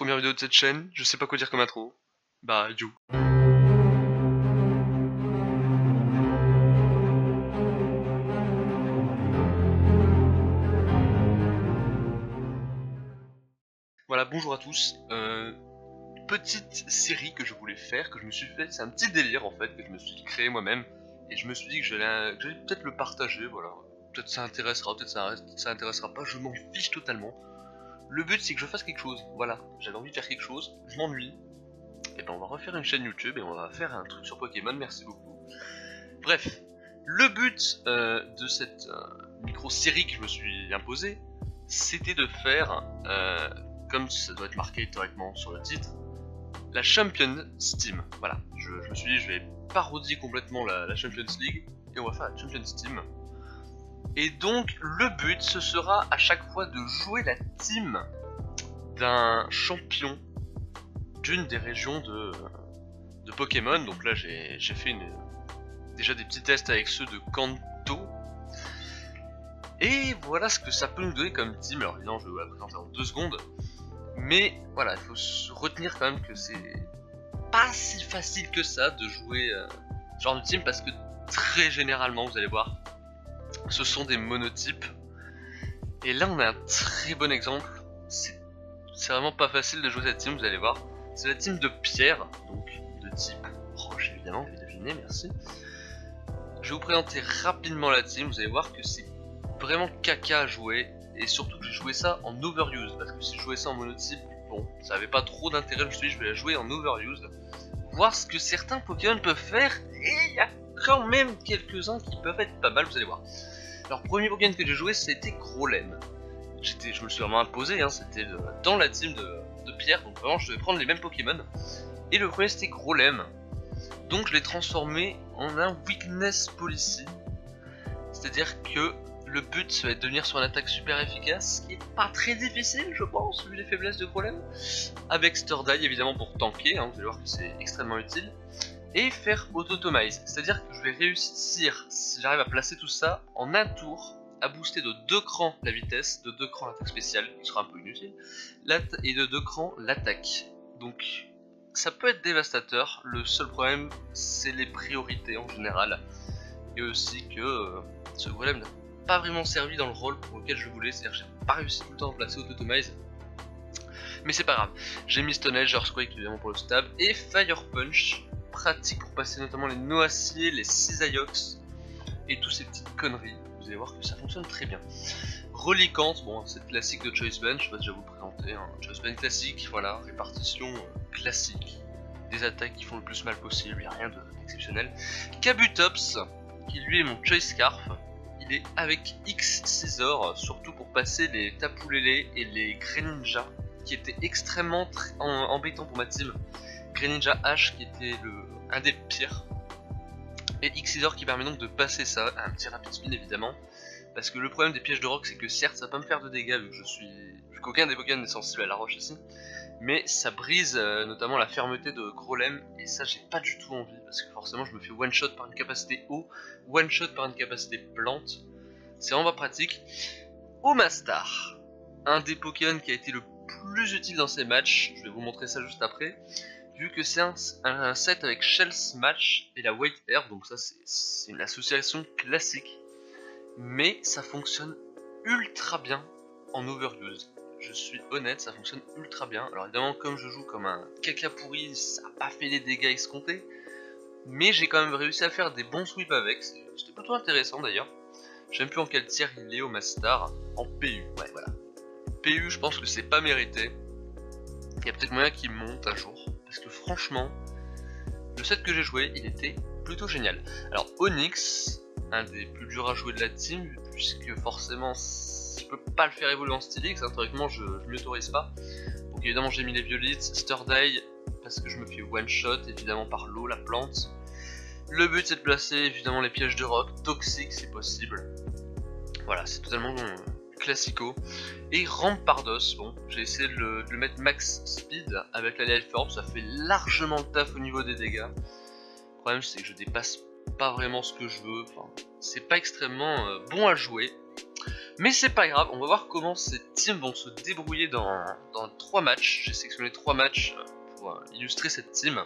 première vidéo de cette chaîne, je sais pas quoi dire comme intro. Bah, you. Voilà, bonjour à tous. Petite série que je voulais faire, que je me suis fait, c'est un petit délire en fait, que je me suis créé moi-même. Et je me suis dit que j'allais peut-être le partager, voilà. Peut-être ça intéressera, peut-être ça intéressera pas, je m'en fiche totalement. Le but c'est que je fasse quelque chose, voilà. J'avais envie de faire quelque chose, je m'ennuie. Et ben on va refaire une chaîne YouTube et on va faire un truc sur Pokémon, merci beaucoup. Bref, le but de cette micro-série que je me suis imposée, c'était de faire, comme ça doit être marqué directement sur le titre, la Champions Team. Voilà, je me suis dit je vais parodier complètement la Champions League et on va faire la Champions Team. Et donc le but ce sera à chaque fois de jouer la team d'un champion d'une des régions de Pokémon. Donc là j'ai fait déjà des petits tests avec ceux de Kanto. Et voilà ce que ça peut nous donner comme team. Alors évidemment je vais vous la présenter en 2 secondes. Mais voilà, il faut se retenir quand même que c'est pas si facile que ça de jouer ce genre de team, parce que très généralement, vous allez voir, ce sont des monotypes. Et là on a un très bon exemple. C'est vraiment pas facile de jouer cette team, vous allez voir. C'est la team de Pierre, donc de type roche évidemment, vous avez deviné, merci. Je vais vous présenter rapidement la team, vous allez voir que c'est vraiment caca à jouer. Et surtout que j'ai joué ça en overuse, parce que si je jouais ça en monotype, bon, ça avait pas trop d'intérêt. Je me suis dit je vais la jouer en overuse, voir ce que certains Pokémon peuvent faire, et il y a quand même quelques-uns qui peuvent être pas mal, vous allez voir. Alors premier Pokémon que j'ai joué c'était Grolem. Je me suis vraiment imposé, hein, c'était dans la team de Pierre, donc vraiment je devais prendre les mêmes Pokémon. Et le premier c'était Grolem, donc je l'ai transformé en un Weakness Policy, c'est-à-dire que le but ça va être de venir sur une attaque super efficace, ce qui est pas très difficile je pense vu les faiblesses de Grolem, avec Sturdie évidemment pour tanker, hein, vous allez voir que c'est extrêmement utile, et faire Autotomize, c'est à dire que je vais réussir, si j'arrive à placer tout ça, en un tour, à booster de 2 crans la vitesse, de 2 crans l'attaque spéciale, qui sera un peu inutile, et de 2 crans l'attaque. Donc ça peut être dévastateur, le seul problème c'est les priorités en général, et aussi que ce Grolem n'a pas vraiment servi dans le rôle pour lequel je voulais, c'est-à-dire que j'ai pas réussi tout le temps à placer Autotomize. Mais c'est pas grave, j'ai mis Stone Edge, Earthquake évidemment pour le stab, et Fire Punch, pratique pour passer notamment les Noacier, les Cisaiox, et toutes ces petites conneries, vous allez voir que ça fonctionne très bien. Reliquante, bon c'est classique de Choice Band, je sais pas si je vais vous le présenter, hein. Choice Band classique, voilà, répartition classique, des attaques qui font le plus mal possible, il n'y a rien d'exceptionnel. Kabutops, qui lui est mon Choice Scarf. Il est avec X-Scissor, surtout pour passer les Tapu Lele et les Greninja, qui étaient extrêmement embêtants pour ma team. Greninja H qui était un des pires. Et X-Scissor qui permet donc de passer ça, un petit rapid spin évidemment. Parce que le problème des pièges de rock c'est que certes ça va pas me faire de dégâts vu qu'aucun des Pokémon n'est sensible à la roche ici. Mais ça brise notamment la fermeté de Grolem, et ça j'ai pas du tout envie, parce que forcément je me fais one shot par une capacité eau, one shot par une capacité plante, c'est vraiment pas pratique. Omastar, un des Pokémon qui a été le plus utile dans ces matchs, je vais vous montrer ça juste après, vu que c'est un set avec Shell Smash et la White Air, donc ça c'est une association classique, mais ça fonctionne ultra bien en overuse. Je suis honnête, ça fonctionne ultra bien. Alors évidemment, comme je joue comme un caca pourri, ça n'a pas fait les dégâts escomptés. Mais j'ai quand même réussi à faire des bons sweeps avec. C'était plutôt intéressant d'ailleurs. Je sais même plus en quel tiers il est au Omastar. En PU, ouais voilà. PU, je pense que c'est pas mérité. Il y a peut-être moyen qu'il monte un jour. Parce que franchement, le set que j'ai joué, il était plutôt génial. Alors Onix, un des plus durs à jouer de la team, puisque forcément je peux pas le faire évoluer en Stylix, historiquement je m'y autorise pas. Donc évidemment j'ai mis les Violets, Sturdie parce que je me fais one shot évidemment par l'eau, la plante. Le but c'est de placer évidemment les pièges de rock, Toxic si possible. Voilà, c'est totalement classico. Et Rampardos, bon j'ai essayé de le mettre max speed avec la Life Orb, ça fait largement le taf au niveau des dégâts. Le problème c'est que je dépasse pas vraiment ce que je veux, enfin, c'est pas extrêmement bon à jouer. Mais c'est pas grave, on va voir comment ces teams vont se débrouiller dans 3 matchs. J'ai sélectionné 3 matchs pour illustrer cette team.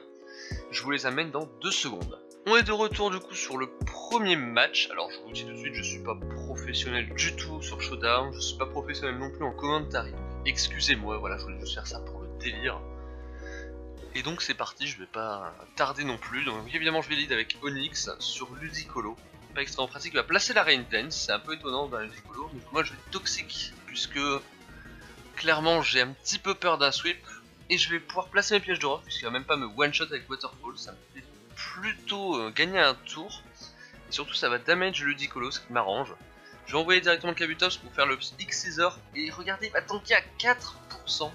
Je vous les amène dans 2 secondes. On est de retour du coup sur le premier match. Alors je vous dis tout de suite, je suis pas professionnel du tout sur Showdown. Je suis pas professionnel non plus en commentary. Excusez-moi, voilà, je voulais juste faire ça pour le délire. Et donc c'est parti, je vais pas tarder non plus. Donc évidemment je vais lead avec Onyx sur Ludicolo. Pas extrêmement pratique, il va placer la Rain Dance, c'est un peu étonnant dans Ludicolo. Donc moi je vais Toxic, puisque clairement j'ai un petit peu peur d'un sweep. Et je vais pouvoir placer mes pièges de rock, puisqu'il va même pas me one shot avec Waterfall. Ça me fait plutôt gagner un tour. Et surtout ça va damage Ludicolo, ce qui m'arrange. Je vais envoyer directement le Kabutops pour faire le X-Scissor. Et regardez, il va tanker à 4%.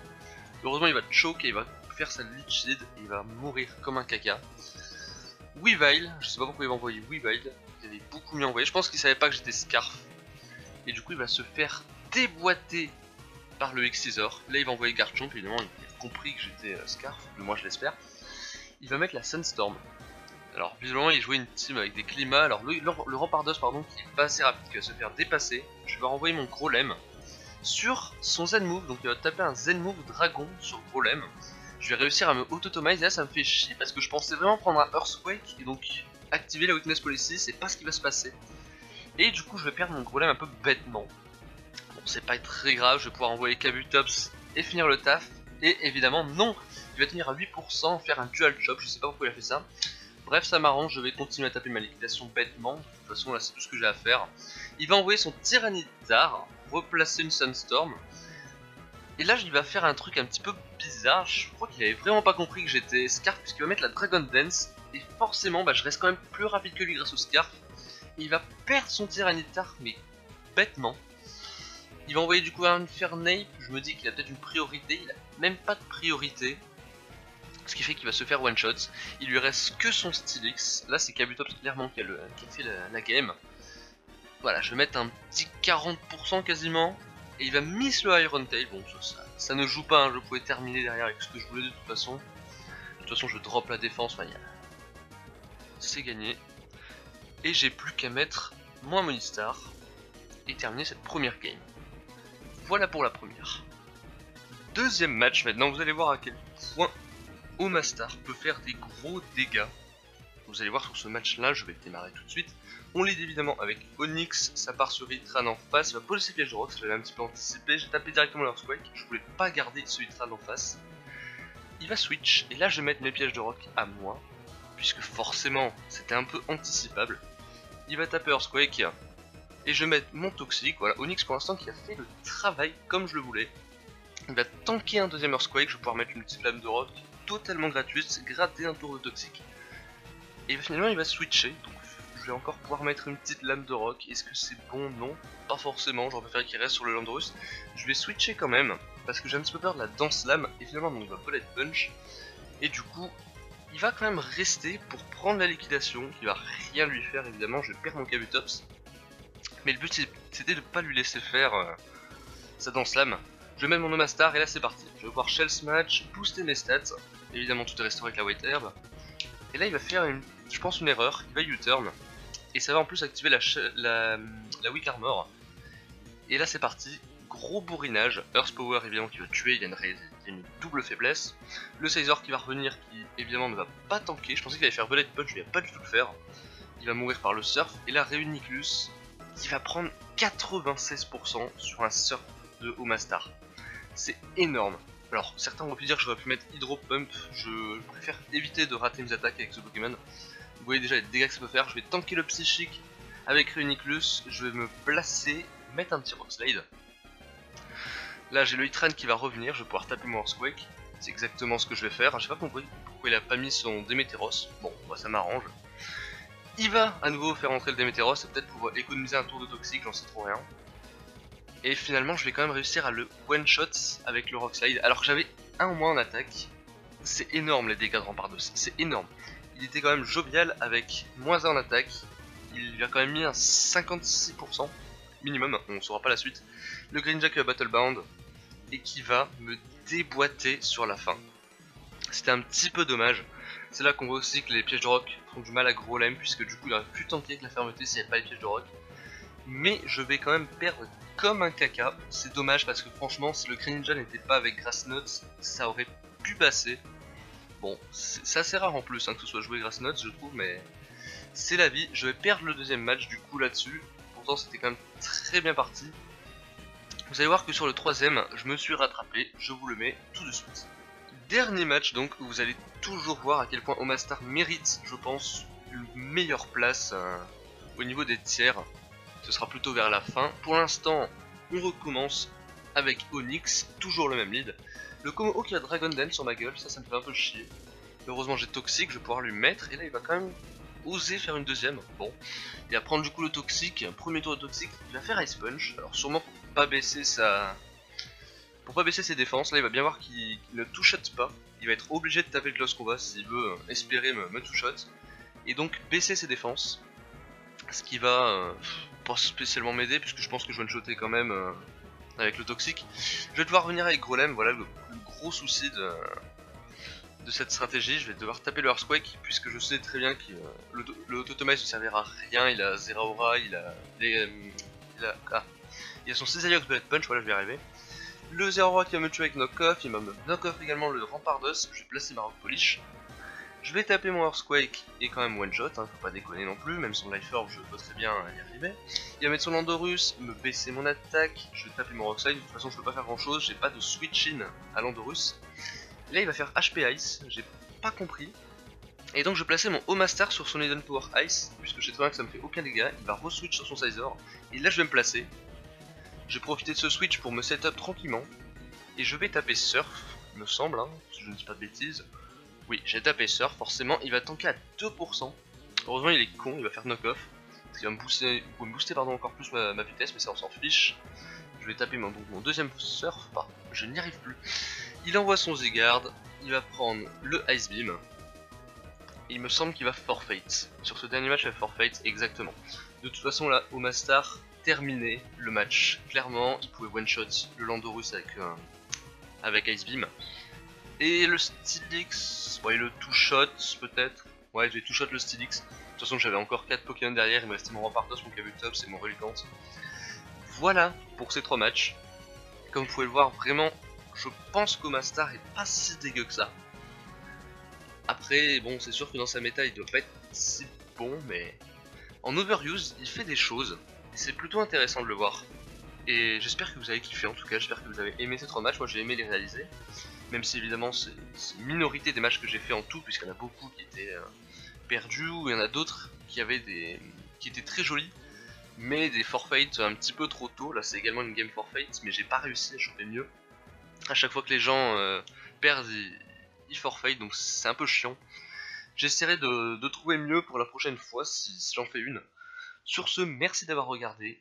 Heureusement il va choke et il va faire sa Leech Seed et il va mourir comme un caca. Weavile, je sais pas pourquoi il va envoyer Weavile, il avait beaucoup mieux envoyé, je pense qu'il savait pas que j'étais Scarf. Et du coup il va se faire déboîter par le X-Scissor. Là il va envoyer Garchomp, évidemment il a compris que j'étais Scarf, du moins je l'espère. Il va mettre la Sunstorm. Alors visiblement il jouait une team avec des climats, alors le Rampardos pardon qui est pas assez rapide, qui va se faire dépasser. Je vais renvoyer mon Grolem sur son Zen Move, donc il va taper un Zen Move Dragon sur Grolem. Je vais réussir à me auto-automize et là ça me fait chier parce que je pensais vraiment prendre un Earthquake et donc activer la Weakness Policy, c'est pas ce qui va se passer. Et du coup je vais perdre mon Grolem un peu bêtement. Bon c'est pas très grave, je vais pouvoir envoyer Kabutops et finir le taf. Et évidemment non, il va tenir à 8%, faire un Dual Chop, je sais pas pourquoi il a fait ça. Bref ça m'arrange, je vais continuer à taper ma liquidation bêtement, de toute façon là c'est tout ce que j'ai à faire. Il va envoyer son Tyranitar, replacer une Sunstorm. Et là il va faire un truc un petit peu bizarre, je crois qu'il avait vraiment pas compris que j'étais Scarf puisqu'il va mettre la Dragon Dance. Et forcément je reste quand même plus rapide que lui grâce au Scarf. Et il va perdre son Tyranitar mais bêtement. Il va envoyer du coup un Infernape, je me dis qu'il a peut-être une priorité, il a même pas de priorité. Ce qui fait qu'il va se faire one shot, il lui reste que son Steelix, là c'est Kabutops clairement qui a fait la game. Voilà, je vais mettre un petit 40% quasiment. Et il va miss le Iron Tail, bon ça ne joue pas, hein. Je pouvais terminer derrière avec ce que je voulais de toute façon. De toute façon je drop la défense, enfin, c'est gagné. Et j'ai plus qu'à mettre mon Monistar et terminer cette première game. Voilà pour la première. Deuxième match maintenant, vous allez voir à quel point Omastar peut faire des gros dégâts. Vous allez voir sur ce match là, je vais le démarrer tout de suite. On lead évidemment avec Onyx, ça part sur Hitran en face, il va poser ses pièges de rock, je l'avais un petit peu anticipé, j'ai tapé directement l'Earthquake, je voulais pas garder ce Hitran en face. Il va switch, et là je vais mettre mes pièges de rock à moi, puisque forcément c'était un peu anticipable. Il va taper Earthquake, et je vais mettre mon Toxic, voilà, Onyx pour l'instant qui a fait le travail comme je le voulais. Il va tanker un deuxième Earthquake, je vais pouvoir mettre une petite lame de rock totalement gratuite, gratter un tour de Toxic. Et finalement il va switcher, donc je vais encore pouvoir mettre une petite lame de rock. Est-ce que c'est bon? Non, pas forcément, j'aurais préféré qu'il reste sur le Landorus. Je vais switcher quand même, parce que j'ai un petit peu peur de la Danse Lame, et finalement donc il va Bullet Punch. Et du coup, il va quand même rester pour prendre la liquidation, qui va rien lui faire évidemment, je perds mon Kabutops. Mais le but c'était de ne pas lui laisser faire sa Danse Lame. Je vais mettre mon Omastar et là c'est parti. Je vais pouvoir Shell Smash, booster mes stats, évidemment tout est restauré avec la White Herb. Et là il va faire je pense une erreur, il va U-turn. Et ça va en plus activer la Weak Armor. Et là c'est parti, gros bourrinage. Earth Power évidemment qui va tuer, il y a une double faiblesse. Le Scizor qui va revenir, qui évidemment ne va pas tanker. Je pensais qu'il allait faire Bullet Punch, mais il va pas du tout le faire. Il va mourir par le Surf. Et là Reuniclus qui va prendre 96% sur un Surf de Omastar. C'est énorme. Alors certains vont pu dire que j'aurais pu mettre Hydro Pump, je préfère éviter de rater mes attaques avec ce Pokémon. Vous voyez déjà les dégâts que ça peut faire, je vais tanker le Psychique avec Reuniclus, je vais me placer, mettre un petit Rock Slide. Là j'ai le Hitran qui va revenir, je vais pouvoir taper mon Earthquake, c'est exactement ce que je vais faire. Je sais pas pourquoi il a pas mis son Démétéros, bon bah, ça m'arrange. Il va à nouveau faire entrer le Démétéros, c'est peut-être pour économiser un tour de Toxic, j'en sais trop rien. Et finalement je vais quand même réussir à le one shot avec le Rock Slide, alors que j'avais un en moins en attaque. C'est énorme les dégâts de Rampardos, c'est énorme. Il était quand même jovial avec moins 1 en attaque. Il lui a quand même mis un 56% minimum, on ne saura pas la suite. Le Green Jack Battlebound et qui va me déboîter sur la fin. C'était un petit peu dommage. C'est là qu'on voit aussi que les pièges de rock font du mal à Grolem, puisque du coup il aurait pu tanker avec la fermeté s'il n'y avait pas les pièges de rock. mais je vais quand même perdre comme un caca. C'est dommage parce que franchement, si le Greninja n'était pas avec Grass Nuts, ça aurait pu passer. Bon, c'est assez rare en plus hein, que ce soit joué Grass Nuts, je trouve, mais c'est la vie. Je vais perdre le deuxième match du coup là-dessus. Pourtant, c'était quand même très bien parti. Vous allez voir que sur le troisième, je me suis rattrapé. Je vous le mets tout de suite. Dernier match donc, où vous allez toujours voir à quel point Omastar mérite, je pense, une meilleure place au niveau des tiers. Ce sera plutôt vers la fin. Pour l'instant, on recommence avec Onyx, toujours le même lead. Le Komo qui a Dragon Dance sur ma gueule, ça me fait un peu chier. Heureusement j'ai Toxic, je vais pouvoir lui mettre, et là il va quand même oser faire une deuxième. Bon, il va prendre du coup le Toxic, premier tour de Toxic, il va faire Ice Punch, alors sûrement pour pas baisser ses défenses, là il va bien voir qu'il ne touche pas, il va être obligé de taper le Close Combat s'il veut espérer me touch-shot, et donc baisser ses défenses, ce qui va pas spécialement m'aider puisque je pense que je vais one-shotter quand même avec le Toxic. Je vais devoir revenir avec Grolem, voilà le gros souci de cette stratégie. Je vais devoir taper le Earthquake puisque je sais très bien que le Autotomize ne servira à rien, il a Zera Aura, il a son Césariox Bullet Punch, voilà je vais y arriver. Le Zera Aura qui va me tuer avec Knock-Off, il va me knock-off également le Rampardos, je vais placer ma Rock Polish. Je vais taper mon Earthquake et quand même one shot, hein, faut pas déconner non plus, même son Life Orb je peux très bien y arriver. Il va mettre son Landorus, me baisser mon attaque, je vais taper mon Rockslide, de toute façon je peux pas faire grand chose, j'ai pas de switch in à Landorus. Et là il va faire HP Ice, j'ai pas compris. Et donc je vais placer mon Omastar sur son Hidden Power Ice, puisque je sais très bien que ça me fait aucun dégât, il va re-switch sur son Sizor, et là je vais me placer. Je vais profiter de ce switch pour me setup tranquillement, et je vais taper Surf, il me semble, hein, si je ne dis pas de bêtises. Oui, j'ai tapé Surf, forcément, il va tanker à 2%. Heureusement, il est con, il va faire knock-off. Parce qu'il va me booster encore plus ma vitesse, mais ça on s'en fiche. Je vais taper mon deuxième Surf, enfin, je n'y arrive plus. Il envoie son Zygarde, il va prendre le Ice Beam. Et il me semble qu'il va forfeit. Sur ce dernier match, il va forfeit, exactement. De toute façon, là, Omastar, terminé le match. Clairement, il pouvait one-shot le Landorus avec Ice Beam. Et le Steelix, ouais le two-shot peut-être. Ouais je vais two-shot le Steelix. De toute façon j'avais encore 4 Pokémon derrière, il me restait mon Rampardos, mon Kabutops et mon Reluctante. Voilà pour ces 3 matchs. Comme vous pouvez le voir, vraiment, je pense qu'Omastar est pas si dégueu que ça. Après, bon c'est sûr que dans sa méta il doit pas être si bon, mais en overuse il fait des choses. Et c'est plutôt intéressant de le voir. Et j'espère que vous avez kiffé en tout cas, j'espère que vous avez aimé ces 3 matchs, moi j'ai aimé les réaliser. Même si évidemment c'est une minorité des matchs que j'ai fait en tout, puisqu'il y en a beaucoup qui étaient perdus, ou il y en a d'autres qui étaient très jolis, mais des forfaits un petit peu trop tôt. Là c'est également une game forfait, mais j'ai pas réussi à choper mieux. À chaque fois que les gens perdent, ils forfait, donc c'est un peu chiant. J'essaierai de trouver mieux pour la prochaine fois si j'en fais une. Sur ce, merci d'avoir regardé,